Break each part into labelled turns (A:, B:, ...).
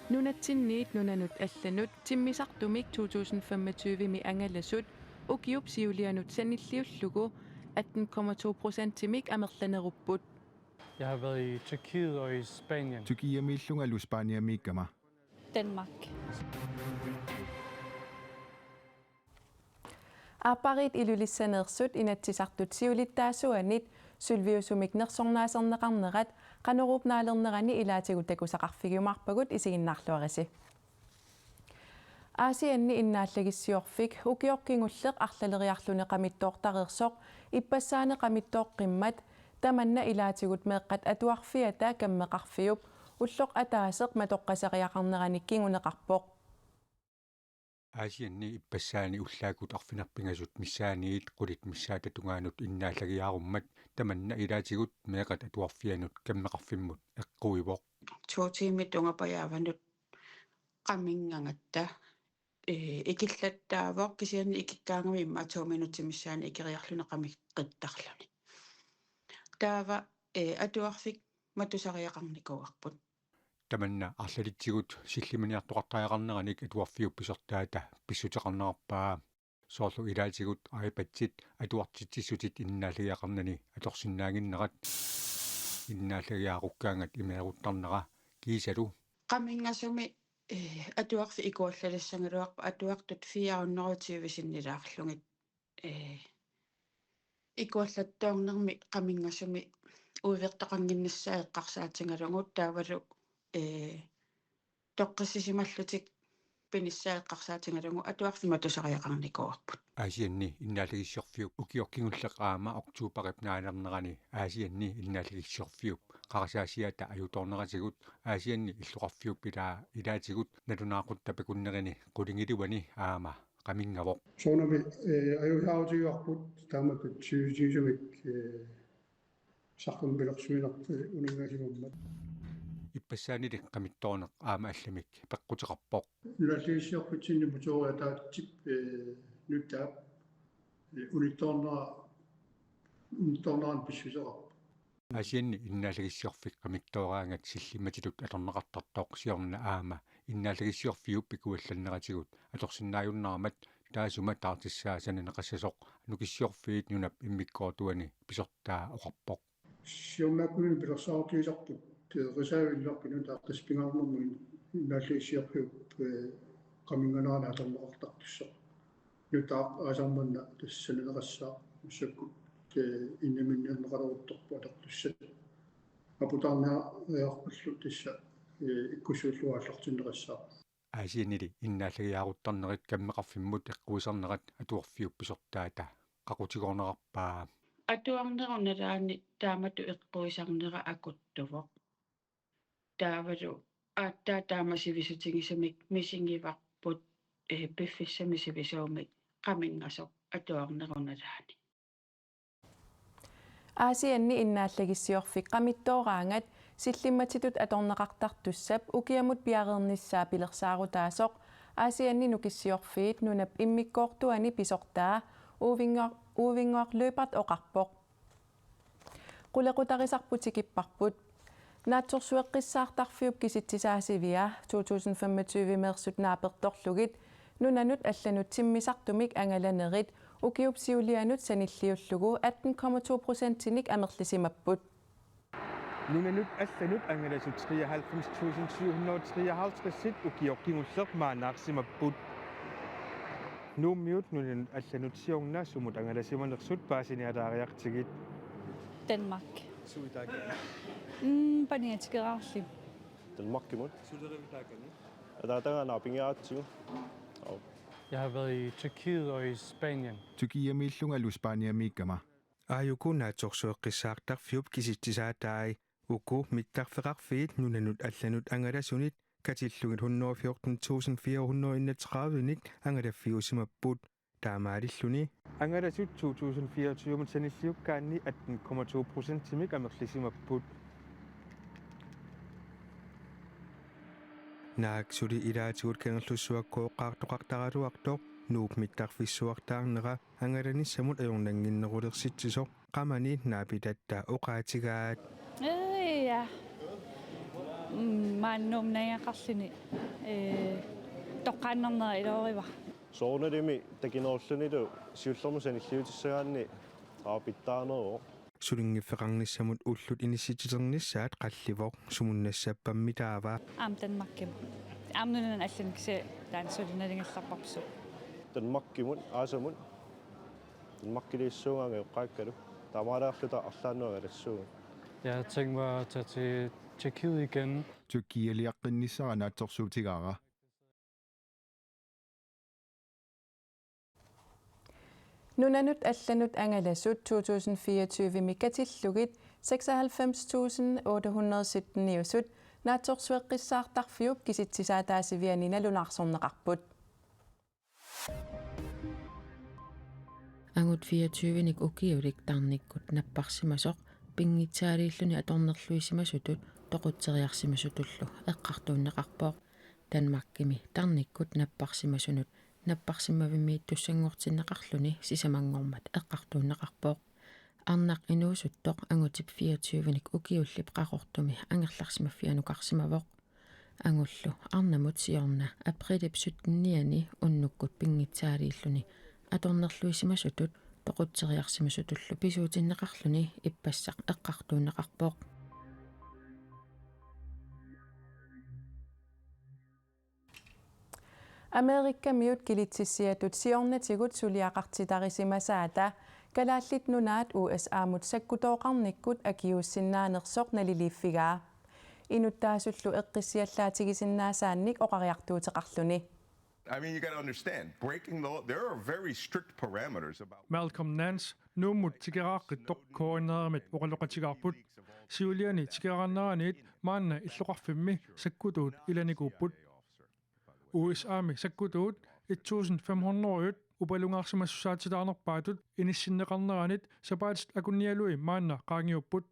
A: Nunatsinniit nunanut allanut timmisartumik 2025 angalasut ukiup siulianut sanilliullugu 18,2% timik amerlanerupput.
B: Jeg har været i Tyrkiet og i Spanien.
C: Tukiamillungalu Spaniamikkama.
D: Danmark.
A: Aaparit ilulissaneersut inatsisartut siulittaasuanit sylviusumik nersornaaserneqarnerat qanorupnaalernerani ilaatigut takusaqarfigiumarpagut isiginnarluarisi. Aasianni innaallagissiorfik ukiorkingulleq arlaleriarlune qamittoortareersoq ippasaane qamittoqqimmat tamanna ilaatigut meeqqat atuarfiata kammeqarfiup ulloq ataaseq matoqqasariaqarnerani kinguneqarpoq.
E: Aasianni ippasaani ullaakut arfinerpingasut missaaniit qulit missaatatungaanut innaallagiaarummat tamanna ilaatigut meeqat atuarfianut kammeqarfimmut eqquivoq
F: tuutiimit ungapajaavanut qamingangatta ikillattaavoq kisianni ikikkaangami imma 2 minuutimissaani ikiriarlune qamiqqittarluni taava atuarfik matusariaqarnikuarput
E: tamanna arlalitsigut sillimaniartoqartariaqarneranik atuarfiuppisortaata pissuteqarnerpaa soorlu ilaatigut aipatsit atuartitsissutit innaallagiaqarnani atorsinnaanginnerat innaallagiaaqukkaangat imeeruttarnera kiisalu
F: qamingasumi atuarfi ikuallalissангалуарпа atuartut 420 икуаллаттуарнерми qamingасуми уивертақангиннассаа эққарсаатингалугут таавалу тоққиссисималлутик пиниссаа эққарсаатингалугу атуарфима тусариақарникуарпут
E: аасианни иннааллагиссорфиуп укиоркингуллеқ аама октуупарип наалернерани аасианни иннааллагиссорфиуп қарасаасиата аюторнератигут аасианни иллуқарфиуп илаатигут налунаақутта пекуннерини қулингиливани аама qamingavoq
G: soonami ajuhautiuarput taamatut siusumik saqumpilersuinertu unungasimammat
E: ippasaanili qamittoorneq aama allamik peqqutiqarpoq
G: ulalliissiorputsinni mutuoriataatip nuttaap unittoorneran pissuseqarp
E: aasianni innaallagissiorfik qamittoораангат силlimатилут аторнеқартартооқ сиорна аама иннааллагиссиорфиуп пикуалланнератигут аторсиннааюннарамат таасума таартиссаасананеқассасоқ нукиссиорфиит нунап иммиккоортуани писортаа оқарпоқ
G: сиорнааккунин пилерсаартиисарпут рисаавилларпинут аартаспингаарнэрмуин иннааллагиссиорфиуп qaminganaana аторнеқартартуссоқ нутаап аасаарманна тассананеқассаа уссаккут иннаминниарнеқалерутторпу атартуссат апутаарнаа эарпаллут тасса иккусууллуааллартиннеқассаа
E: аасианили иннааллагиааруттарнерит каммеқарфиммут эққуисарнерат атуарфиупписортаата қақутигорнеқарпаа
F: атуарнеруналаани таамату эққуисарнера акуттувоқ таавалу ааттаа таамасивисутигисамик мисингиварпут пиффиссамисивисуумик qamingасоқ атуарнеруналаани
A: Aasianni innaallagissiorfik qamittoораангат силлимматитут аторнеқартартуссап укиамут пиарернissaa пилерсаарутаасоқ Aasianni nukиссиорфиит нунап иммиккоортуани писортаа уувингоарлуипарт оқарпоқ qulaqutarisarputikipparput наатсорсуэққиссаартарфиуп киситсисаасивиа 2025 мерсут нааперторлугит нунанут алланут тиммисартумик ангаланерит укиупсиулианут саниллиуллугу 18,2%-ник амерлисимаппут
H: нунанут алланут ангаласут 93,753 укиоркингуллеқ маанаарсимаппут нууммиут нунанут алланут сиорнаа сумут ангаласиманерсут паасиниалаариартигит
D: Danmark. Paniatikeraarli.
I: Danmark imod.
B: Jeg har været i Tyrkiet og i Spanien.
C: Tukiamillungalu Spaniamikkama.
H: Aayuku naatsorsueqqissaartarfiup kisittisaataai uku mittarfeqarfiit nunanut allanut angalasunit katillugit 114.431nik angalaffiusimapput taamaalilluni angalasut 2024 sanilliukkaanni 18,2%-timik amerlisimapput naaksuli ilaatigut kangerlussuakkoqqaartoqartaraluartoq nuup mittarfissuartaarnera angalanissamut ajornanginnerulersitsisoq qamani naapitatta oqaatigaat
D: Ja. мааннуумнаиақарлүни тоққааннарнера илоорива
I: соорналими такиноорлунилу сиуллэрму саниллиутиссагаанни аапиттаарнероо
H: сулингиффеқарниссамут уллут инисититернissaат қалливоқ сумуннассаппамми тааваа
D: аам Данмарким аамнунан аллуниксе таансулиналингерларпарпсу
I: Данмаркимут аасамут Данмаркилиссуугаанга эққааккалу тамаалаарлута арлааннуагалассуу.
B: Jeg har tænkt mig at tage til Tjekkiet igen.
C: Tyrkialiaqqinnissaqa naatsorsuutigaara.
A: Nunanut allanut angalasut 2024 mikatillugit 96.817 niusut naatsorsueqqissaartarfiup kisitsisaataasivianina lunarsorneqarput.
J: Angut 24nik ukiulik tarnikkut napparsimasoq pingitsaaliilluni atornerluisimasutut toqutteriarsimasutullu eqqartuunneqarpooq Danmarkimi tarnikkut napparsimasunut napparsimavimmiit tussangortinneqarluni sisamangormat eqqartuunneqarpooq arnaq inuusuttoq angutip 24nik ukiullip qaqortumi angerlarsimaffianuqarsimavoq angullu arnamut siorna aprilip 17niani unnukkut pingitsaaliilluni atornerluisimasutut toqutteriarsimasutullu pisuutinneqarluni ippassaq eqqartuunneqarpooq
A: Amerikka miut kilitissiatut siornatigut suliaqartitarisimaasaata kalaallit nunaat USA mut sakkutooqarnikkut akiussinnaanersoq naliliiffigaa inuttaasullu eqqissiallaatigisinnaasaanik oqariartuuteqarluni.
K: I mean, you got to understand, breaking the law, there are very strict parameters about
B: Malcolm Nance nuumut tikeraaqittoq koorneerimit oqaloqatigaarput siuliani tikeraanneraniit maanna illoqarfimmi sakkutuut ilanikuupput USA-mi sakkutuut 1500 upalungaarsimassusaatitaanerpaatut inissinneqarneranit sapaatit akunnialui maanna qaangiupput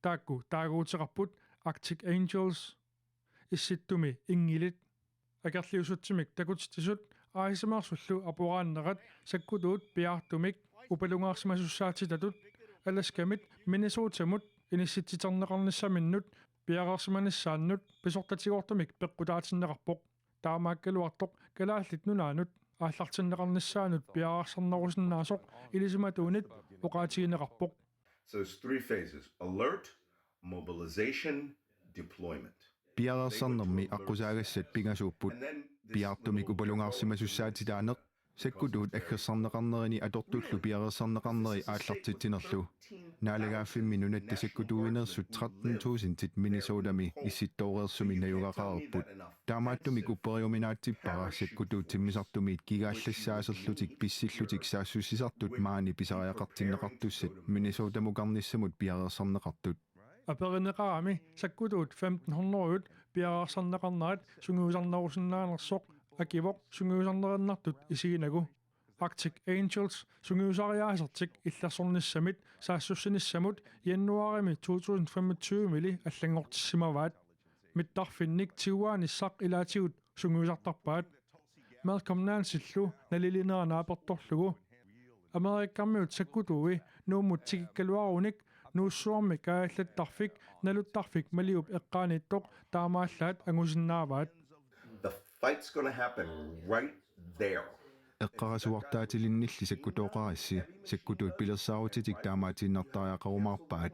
B: taakku taaguuteqarput Arctic Angels issittumi ingilit akerliusutsimik takuttisut aisimaarsullu apuraannerat sakkutuut piartumik upalungaarsimassusaatitatut Alaskamit Minnesotamut inissitsiterneqarnissaminut piaqarsimanissaannut pisortatigortumik peqqutaatineqarpoq taamaakkaluartoq kalaallit nunaanut ааллартиннеқарнissaanut piaqarsarnerusinnaasoq ilisumatuunit oqaatigineqarpoq.
K: So there's three phases: alert, mobilization, deployment.
C: Piaqersarnermi aqusaagassat pingasuupput piartumik upalungaarsimasussaatitaaneq sakkutuut aggersarneqarnerini atortullu piaqersarneqarneri aallartittinerlu naalagaaffimmi nunatta sakkutuuinersut 13.000 tit Minnesotami issittoorerssumi najugaqaarput taamaattumik upperiuminaatippara sakkutuut timmisartumiit gigaallassaasерlutik pissillutik saassussisartut maani pisariaqartinneqartussat Minnesotamuqarnissamut piaqersarneqartut
B: аперинеқарами саккутуут 1500-ут пиараарсарнеқарнерат сунгиусарнерусиннааnersoq акивоқ сунгиусарнериннартут исигинагу Arctic Angels сунгиусариаасертик иллерсорниссамит саассуссиниссамут януарими 2025 мили аллангортиссимаваат миттарфинник тиуаанissaq илаатигут сунгиусартарпаат Malcolm Nance-иллу налилинеранааперторлугу Америккармиут саккутууи нууммут тикиккалуаруник nuussuarmi kaallattarfik naluttarfik maliup eqqaaniittoq taamaallаат angusиннааваат.
K: The fight's going to happen right there.
C: eqqarasuartaatilinilli sakkutooqarissi sakkutuut pilersaarutitik taamaatiinnertariaqarumaarpaat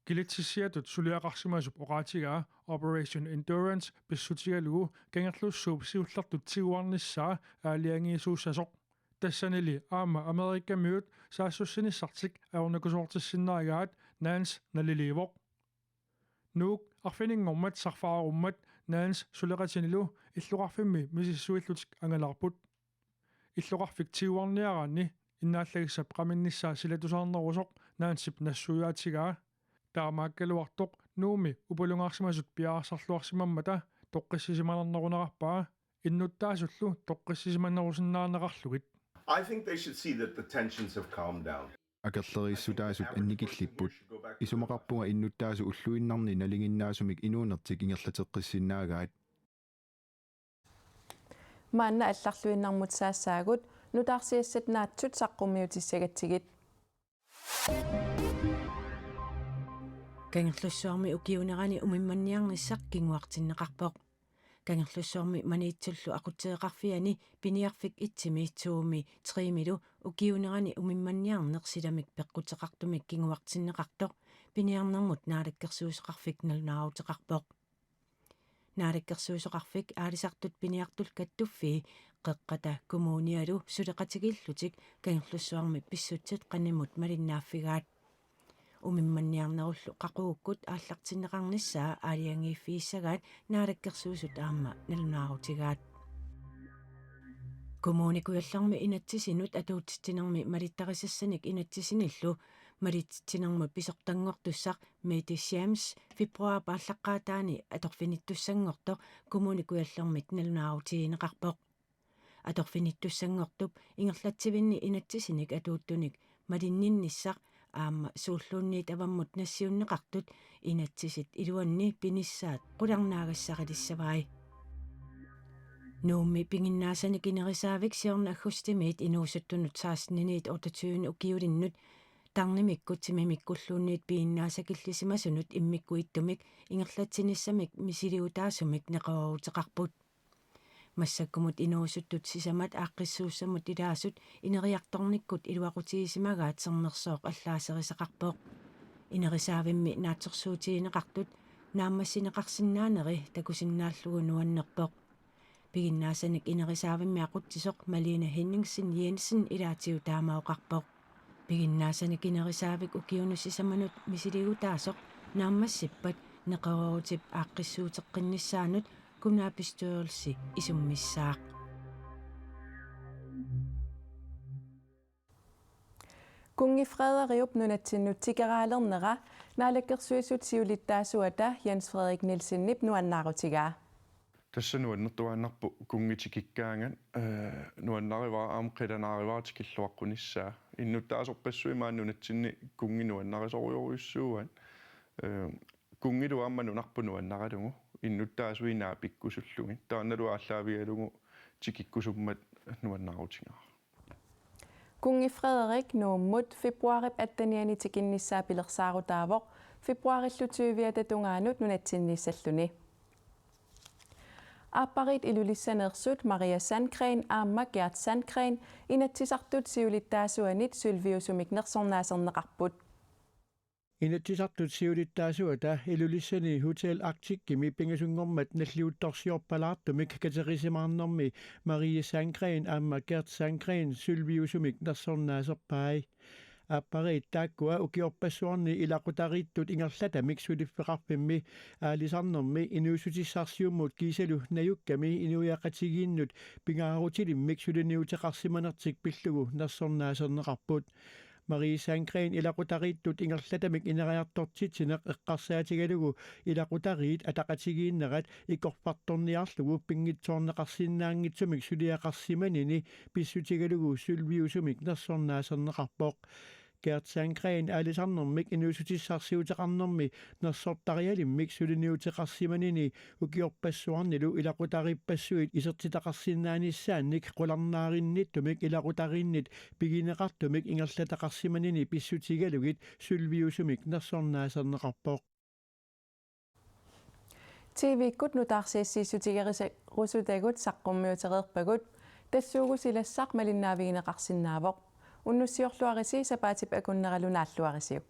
B: kilitissiatut suliaqarsimasup oqaatigaa Operation Endurance pissutigalugu kangerlussuup siullartut tiguarnissaa aaliangiisuussasoq tassanili aama Amerikamiut saassussinissartik aornakusoortissinnaagaat Nance naliliivoq nuuk arfiningormat sarfaarummat Nance suleqatinilu illuqarfimmi misissuillutik angalarput illuqarfik tiguarniaraanni innaallagissap qaminnissaa silatusaarnerusoq Nancep nassuyaatigaa taamaakkaluartoq nuumi upalungaarsimasut piaarsarluarsimammata toqqissisimanernerunaqarpaa innuttaasullu toqqissisimanerusinnaaneqarlugit.
K: I think they should see that the tensions have calmed down.
C: akerleriissutaasut annikillipput isumaqarpunga innuttaasu ulluinnarni nalinginnaasumik inuunertik ingerlateqqissinnaagaat
A: maanna алларлуиннармут саассаагут нутаарсиассат наатсут саққуммиутиссагатсигит
L: Kangerlussuarmi ukiunerani umimmanniarnissaq kinguartinneqarpoq. Kangerlussuarmi maniitsullu aqutteeqarfiani piniarfik itsimiitsuumi 3 milu ukiunerani umimmanniarneq silamik peqqutеқартумик kinguartinneqartoq piniarnermut naalakkersuuseqarfik nalunaaruteqarpoq. Naalakkersuuseqarfik aalisartut piniartul kattuffi qeqqata kommunialu suleqatigillutik kangerlussuarmi pissutsit qannimut malinnaaffigaat. Umimmanniarnerullu qaquukkut aallartinneqarnissaa aaliangiiffiissagaat naalakkersuusut aamma nalunaarutigaat. Kommunikuallarmi inatsisinut atuutittinermi malittarisassanik inatsisinillu malittittinermu pisortangortussaq Medisiams februar paallaqqaataani atorfinittussangorto kommunikuallarmit nalunaarutiineqarpoq. Atorfinittussangortup ingerlatsivinni inatsisinik atuuttunik malinninnissaq aamma suulluunniit avammut nassiunneqartut inatsisit iluanni pinissaat qularnaagassaqilissavai. Nuummi pinginnaasani kinerisaavik siorna agustimiit inuusuttunut saasniniit 28 ukiulinnut tarnimikkut mikkulluunniit piinnaasakillisimasunut immikkuittumik ingerlatsinissamik misiliutaasumik neqaruuteqarput. Массаккумут инуусуттут сисамат ааққиссуусsamут илаасут инериарторниккут илуақутигисимагаат сернерсооқ аллаасерисақарпоқ инерисаавимми наатсорсуутигинеқартут нааммассинеқарсинаанери такусиннааллугу нуаннерпоқ пигиннаасаник инерисаавимми ақуттисоқ Малина Henningsen Jensen илаатиу таамаоқарпоқ пигиннаасаник инерисаавик укиунуссисаманут мисилигутаасоқ нааммассиппат неқеруутип ааққиссуутеққиннissaanут kommunalbestyrelse isummissaaq.
A: Kungi Frederiup nunatsinut tigaraalernera naalakkersuisut siulittaasuata Jens Frederik Nielsen nip nuannarutigaa.
M: Tässä nuannertuaannarpu kungitikikkaangan nuannarivaa aamqilanaarivaartikilluaqqunissaa innuttaasorpassuimaan nunatsinni kungi nuannarisorjuurissuuan kungiluamma nunarpu nuannaralungu innuttaasuinaa pikkusullugi taannaluaallaavialugu tikikkusummat nuannarutigaa.
A: Kungi Frederik nuummut februarip attaniani tikinnissaa pilersaarutaavoq februarillutuiviata tungaanut nunatsinniissalluni. Apparit ilulissaneersut Maria Sandgren aamma Gert Sandgren inatsisartut siulittaasuanit sylviusumik nersornaaserneqarput.
N: Inatsisartut siulittaasuata ilulissani Hotel Arctic-kimi pingasungormat nalliuttorsiorpalaartumik katerisimaarnermi Maria Sandgren aamma Gert Sandgren sylviusumik nersornaaserpai. Apparit taakkua ukiorpassuarni ilaqutariittut ingerlatamik suliffeqarpimmi aalisarnermi inuusutissarsiummut kiisalu najukkami inuiaqatigiinnut pingaarutilimik suliniuteqarsimanertik pillugu nersornaaserneqarput. Maria Sandgren ilaqutariittut ingerlatamik ineriartortitsineq eqqarsaatigalugu ilaqutariit ataqatigiinnerat ikorpartorniarlugu pingitsoorneqarsinnaangitsumik suliaqarsimanini pissutigalugu sylviusumik nersornaaserneqarpoq. Gert Sandgren aalisarnermik inuusutissarsiuteqarnermi nersortarialimmik suliniuteqarsimanini ukiorpassuarnilu ilaqutarippassuit isertitaqarsinnaanissaanik qularnaarinnittumik ilaqutarinnit pigineqartumik ingerlataqarsimanini pissutigalugit sylviusumik nersornaaserneqarpoq.
A: TV-kut nutaarsiissiissutigerisarusutagut saqqummiutereerpagut tassuugusilassaq malinnaavigineqarsinnaavoq unnussiorluarisi sapaatip akunneralunaаллуарисиук